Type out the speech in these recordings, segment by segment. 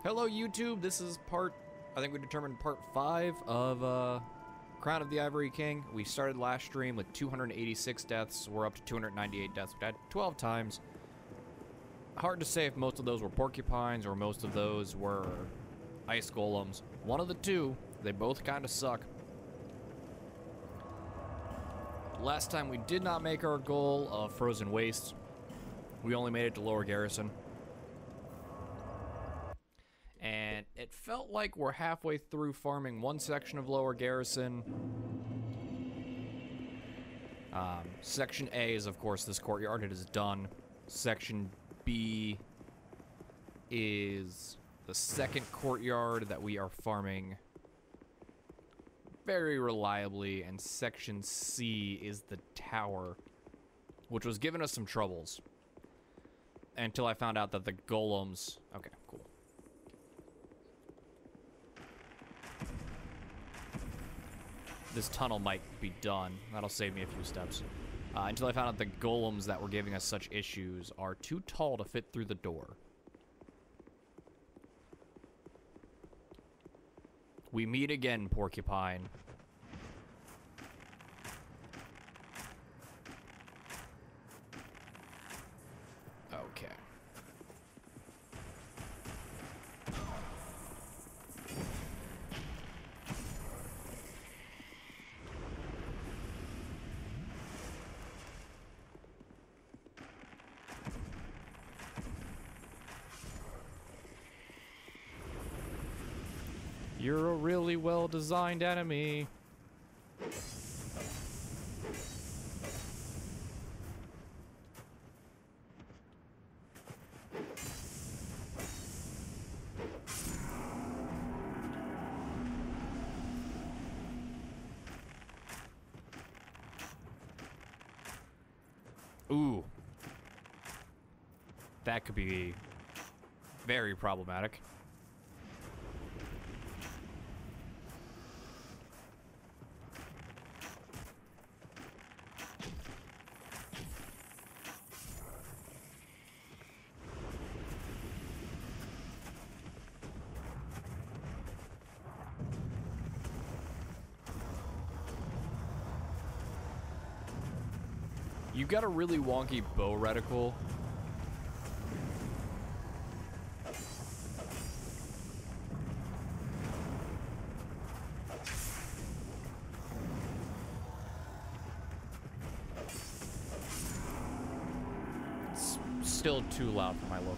Hello YouTube, this is I think we determined part 5 of Crown of the Ivory King. We started last stream with 286 deaths, we're up to 298 deaths. We died 12 times. Hard to say if most of those were porcupines or most of those were ice golems. One of the two, they both kind of suck. Last time we did not make our goal of Frozen Wastes. We only made it to Lower Garrison. And it felt like we're halfway through farming one section of Lower Garrison. Section A is, of course, this courtyard. It is done. Section B is the second courtyard that we are farming very reliably. And Section C is the tower, which was giving us some troubles. Until I found out that the golems... Okay, cool. This tunnel might be done. That'll save me a few steps. Until I found out the golems that were giving us such issues are too tall to fit through the door. We meet again, Porcupine. Okay. You're a really well-designed enemy. Ooh. That could be very problematic. You've got a really wonky bow reticle. It's still too loud for my local.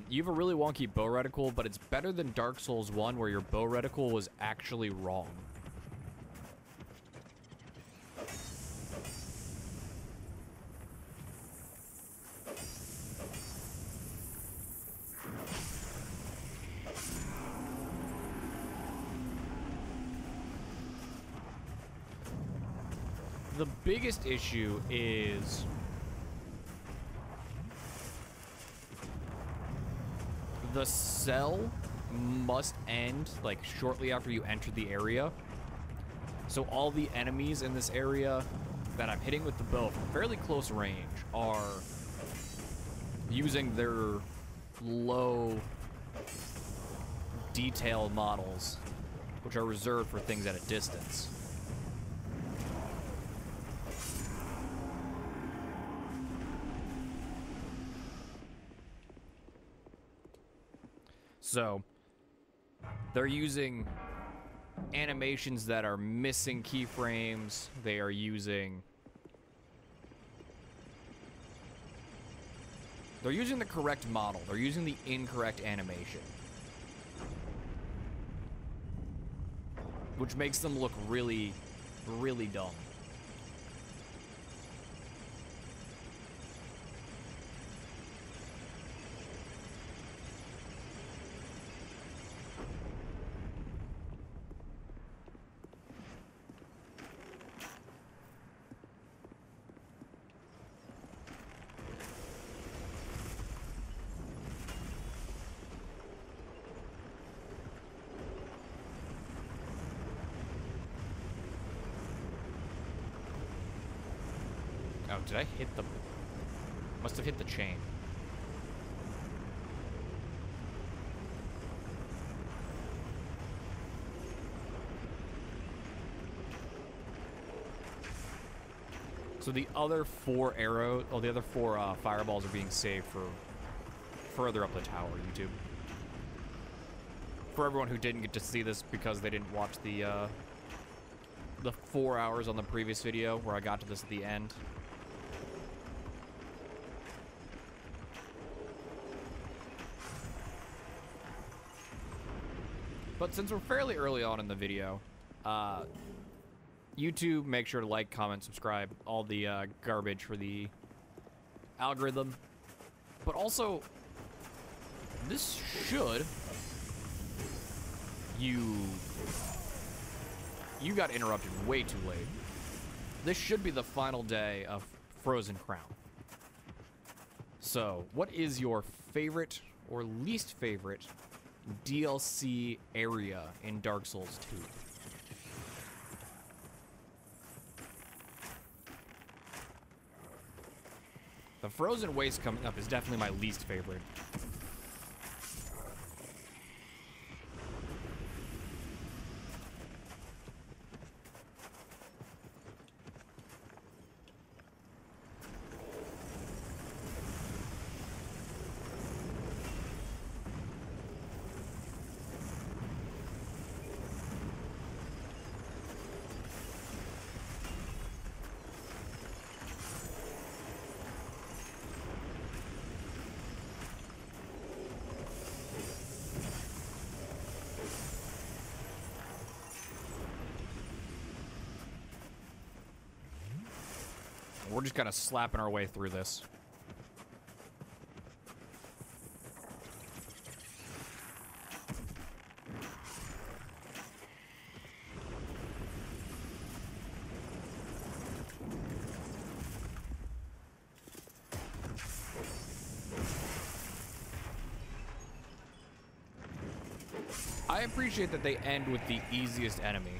You have a really wonky bow reticle, but it's better than Dark Souls 1 where your bow reticle was actually wrong. The biggest issue is the cell must end like shortly after you enter the area. So all the enemies in this area that I'm hitting with the bow from fairly close range are using their low detail models, which are reserved for things at a distance. So, they're using animations that are missing keyframes. They are using... They're using the correct model. They're using the incorrect animation. Which makes them look really, really dumb. Oh, did I hit the... Must have hit the chain. So the other 4 arrows, the other 4 fireballs are being saved for further up the tower, YouTube. For everyone who didn't get to see this because they didn't watch the 4 hours on the previous video where I got to this at the end. But since we're fairly early on in the video, YouTube, make sure to like, comment, subscribe, all the garbage for the algorithm. But also, this should... You got interrupted way too late. This should be the final day of Frozen Crown. So, what is your favorite or least favorite DLC area in Dark Souls 2? The Frozen Waste coming up is definitely my least favorite. We're just kind of slapping our way through this. I appreciate that they end with the easiest enemy.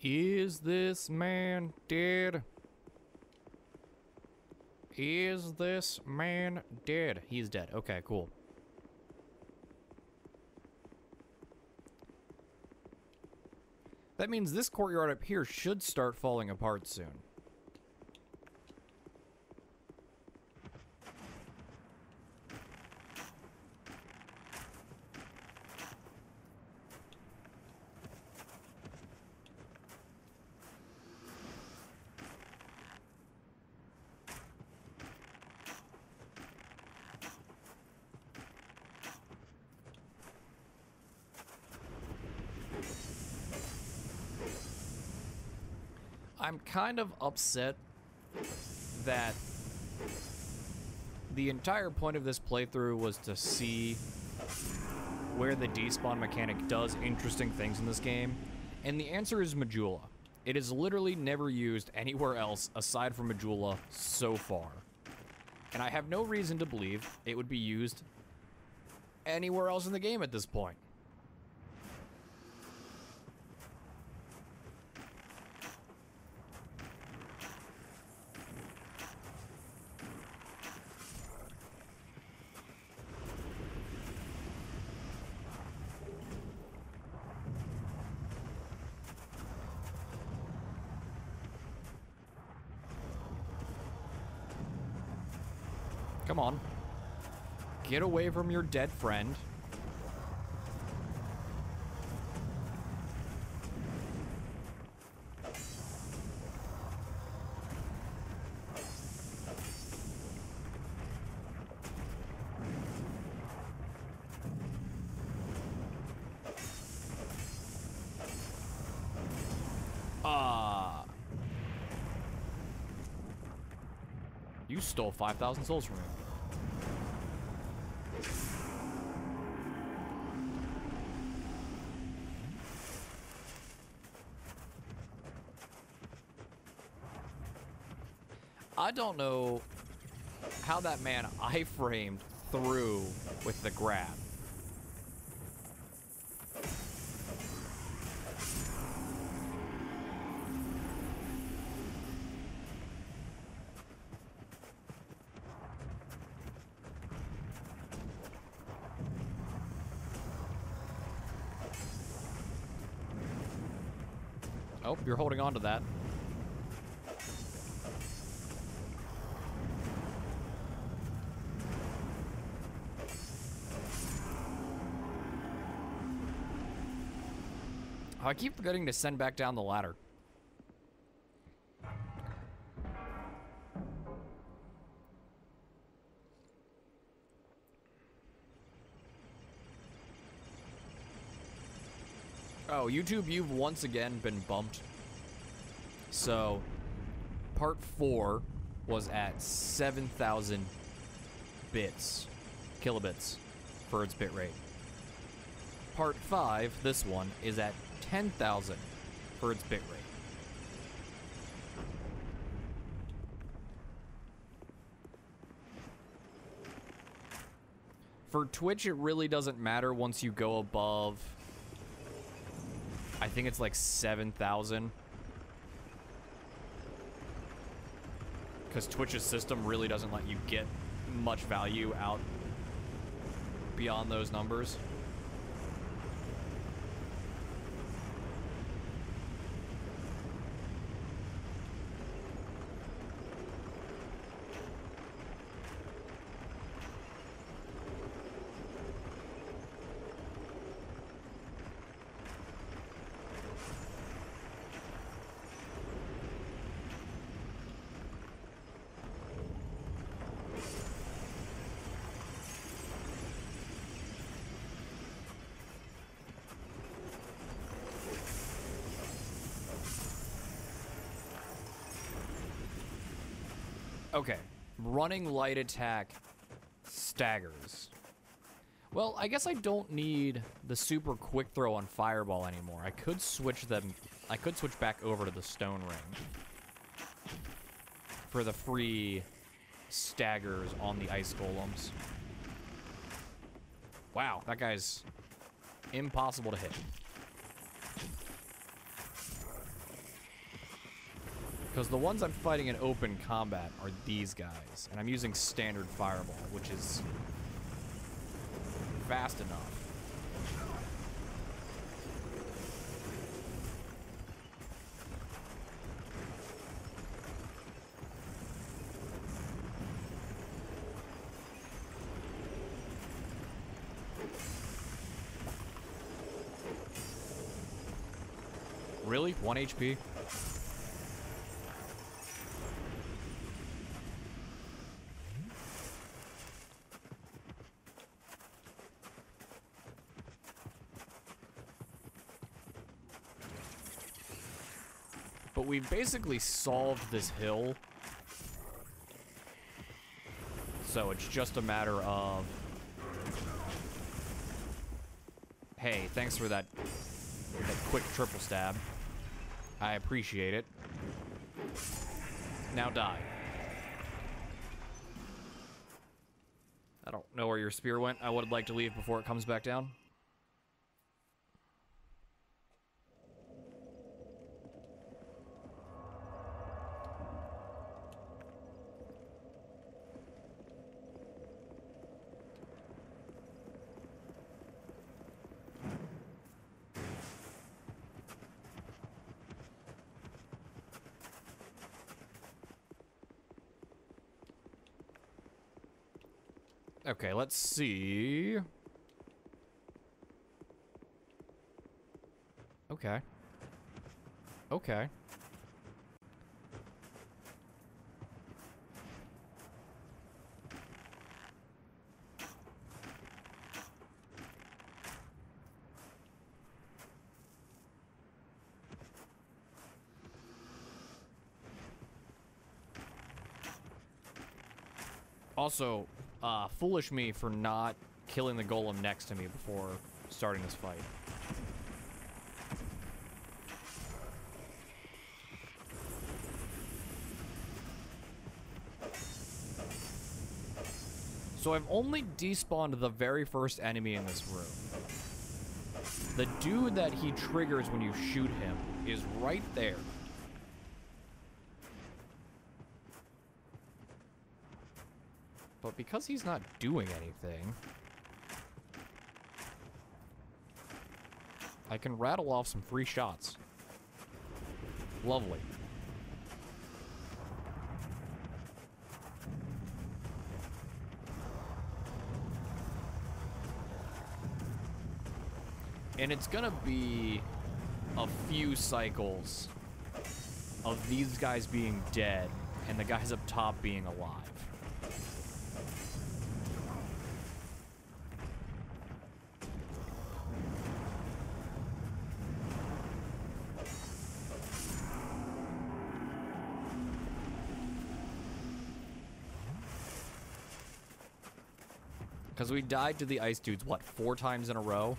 Is this man dead? Is this man dead? He's dead. Okay, cool. That means this courtyard up here should start falling apart soon. I'm kind of upset that the entire point of this playthrough was to see where the despawn mechanic does interesting things in this game, and the answer is Majula. It is literally never used anywhere else aside from Majula so far, and I have no reason to believe it would be used anywhere else in the game at this point. Come on. Get away from your dead friend. You stole 5,000 souls from me. I don't know how that man iframed through with the grab. Oh, you're holding on to that. I keep forgetting to send back down the ladder. Oh, YouTube, you've once again been bumped. So, part 4 was at 7,000 kilobits for its bit rate. Part 5, this one, is at 10,000 for its bit rate. For Twitch, it really doesn't matter once you go above, I think it's like 7,000. Because Twitch's system really doesn't let you get much value out beyond those numbers. Okay, running light attack staggers. Well, I guess I don't need the super quick throw on fireball anymore. I could switch them. I could switch back over to the stone ring for the free staggers on the ice golems. Wow, that guy's impossible to hit. Because the ones I'm fighting in open combat are these guys, and I'm using standard fireball, which is fast enough. Really? 1 HP? But we've basically solved this hill. So it's just a matter of... Hey, thanks for that quick triple stab. I appreciate it. Now die. I don't know where your spear went. I would like to leave before it comes back down. Okay, let's see. Okay. Okay. Also, foolish me for not killing the golem next to me before starting this fight. So I've only despawned the very first enemy in this room. The dude that he triggers when you shoot him is right there. But because he's not doing anything, I can rattle off some free shots. Lovely. And it's gonna be a few cycles of these guys being dead and the guys up top being alive. Because we died to the ice dudes, what, 4 times in a row?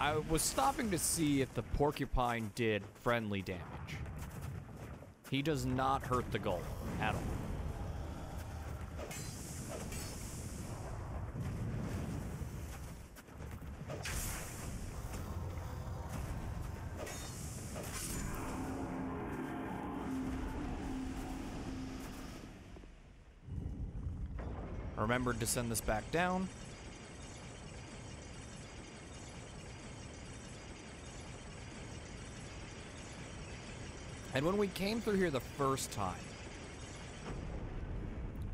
I was stopping to see if the porcupine did friendly damage. He does not hurt the goal at all. Remembered to send this back down. And when we came through here the first time,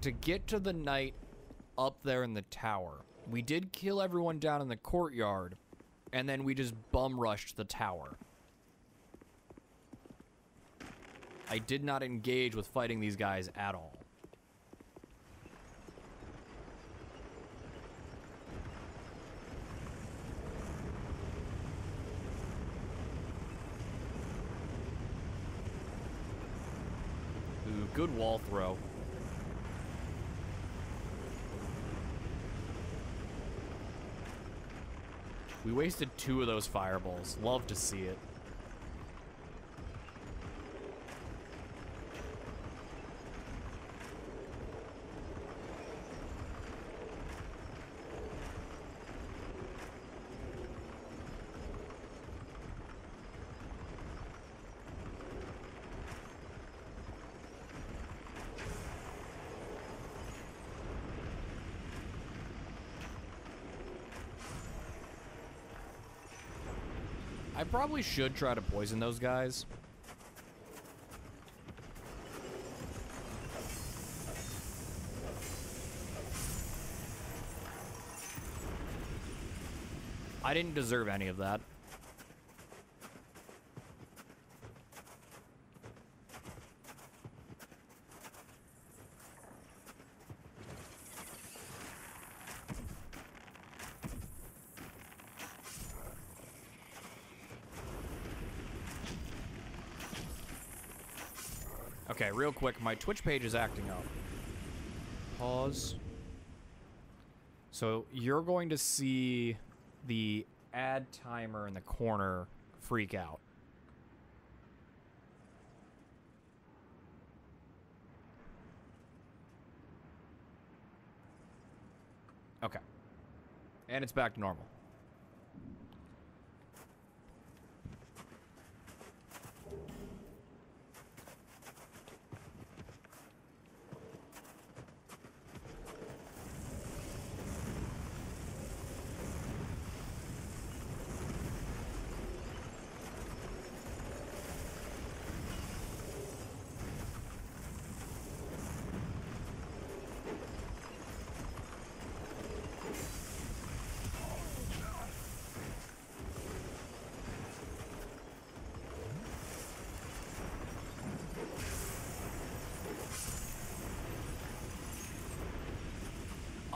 to get to the knight up there in the tower, we did kill everyone down in the courtyard, and then we just bum rushed the tower. I did not engage with fighting these guys at all. Ooh, good wall throw. We wasted 2 of those fireballs. Love to see it. I probably should try to poison those guys. I didn't deserve any of that. Okay, real quick, my Twitch page is acting up. Pause. So you're going to see the ad timer in the corner freak out. Okay. And it's back to normal.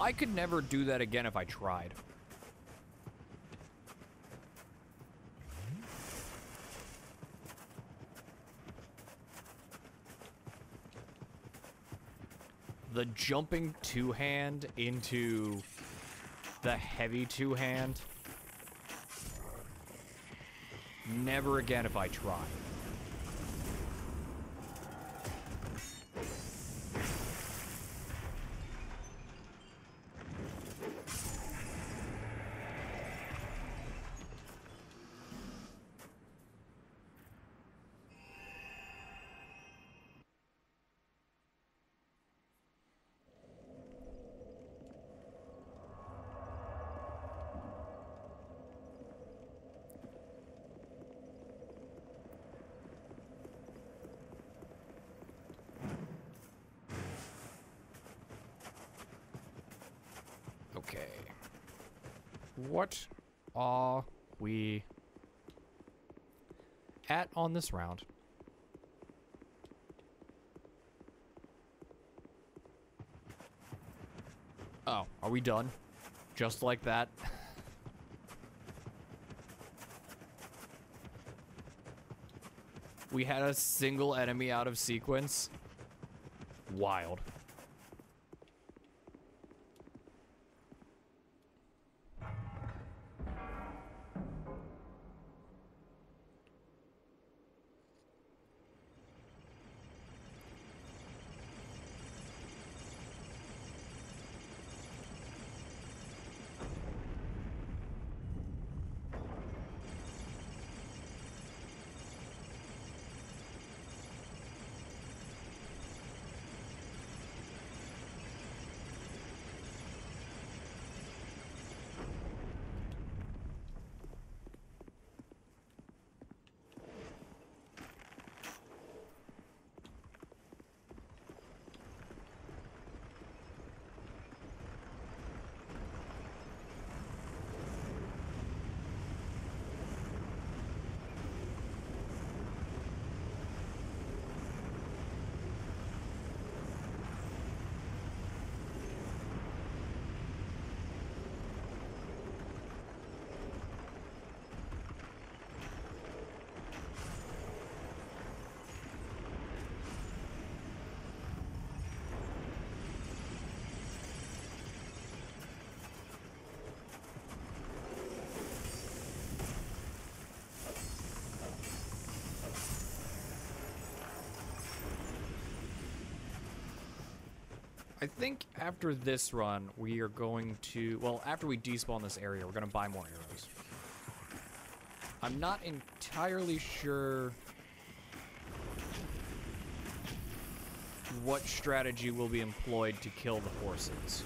I could never do that again if I tried. the jumping two-hand into the heavy two-hand. Never again if I try. Okay. What are we at on this round? Oh, are we done? Just like that? We had a single enemy out of sequence? Wild. I think after this run, we are going to... Well, after we despawn this area, we're going to buy more arrows. I'm not entirely sure what strategy will be employed to kill the horses.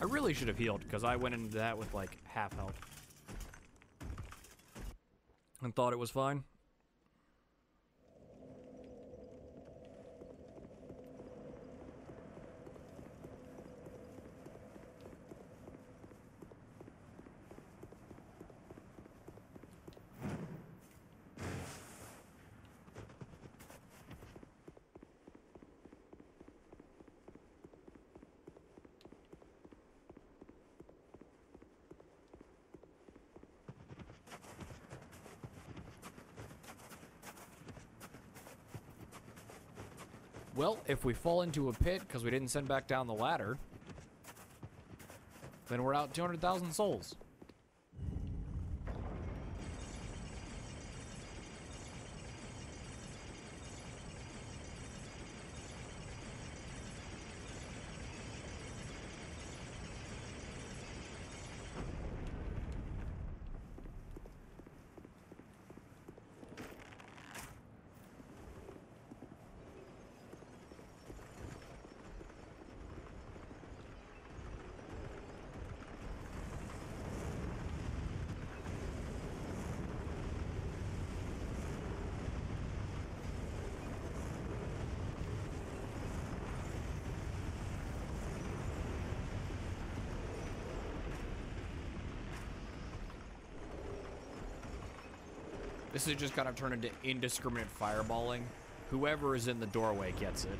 I really should have healed, because I went into that with, like, half health. And thought it was fine. Well, if we fall into a pit because we didn't send back down the ladder, then we're out 200,000 souls. This is just kind of turned into indiscriminate fireballing. Whoever is in the doorway gets it.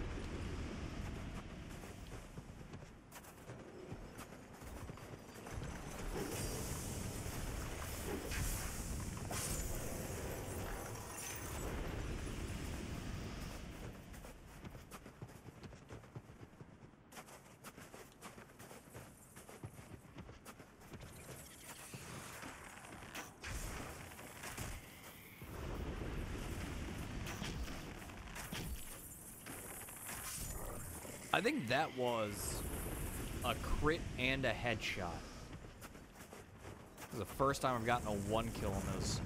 I think that was a crit and a headshot. This is the first time I've gotten a 1 kill on this.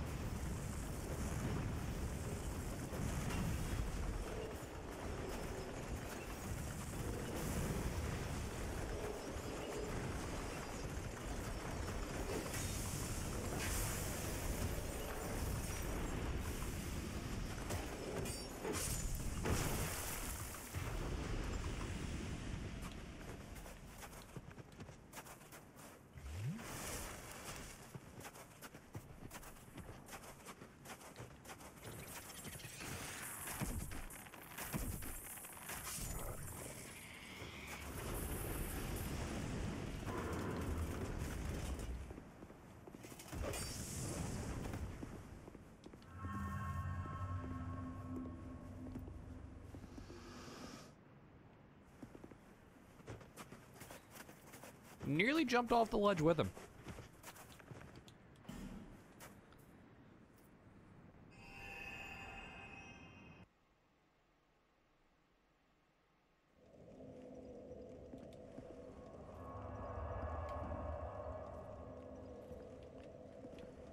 Nearly jumped off the ledge with him.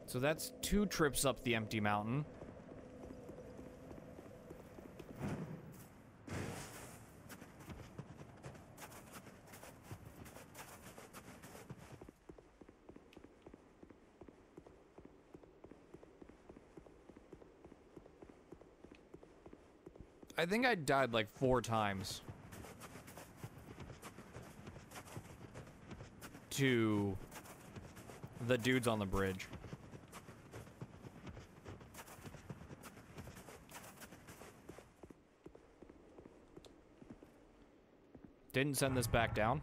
So that's 2 trips up the empty mountain. I think I died like 4 times to the dudes on the bridge. Didn't send this back down.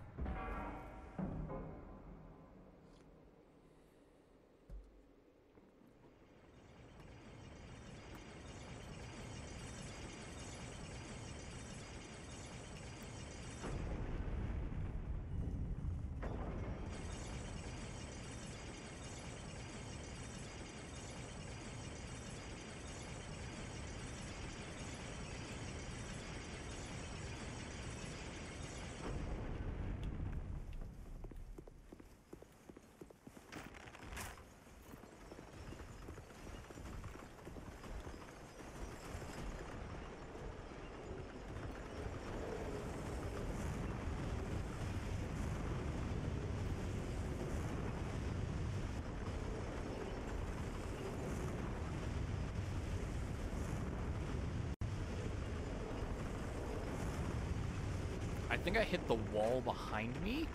I think I hit the wall behind me.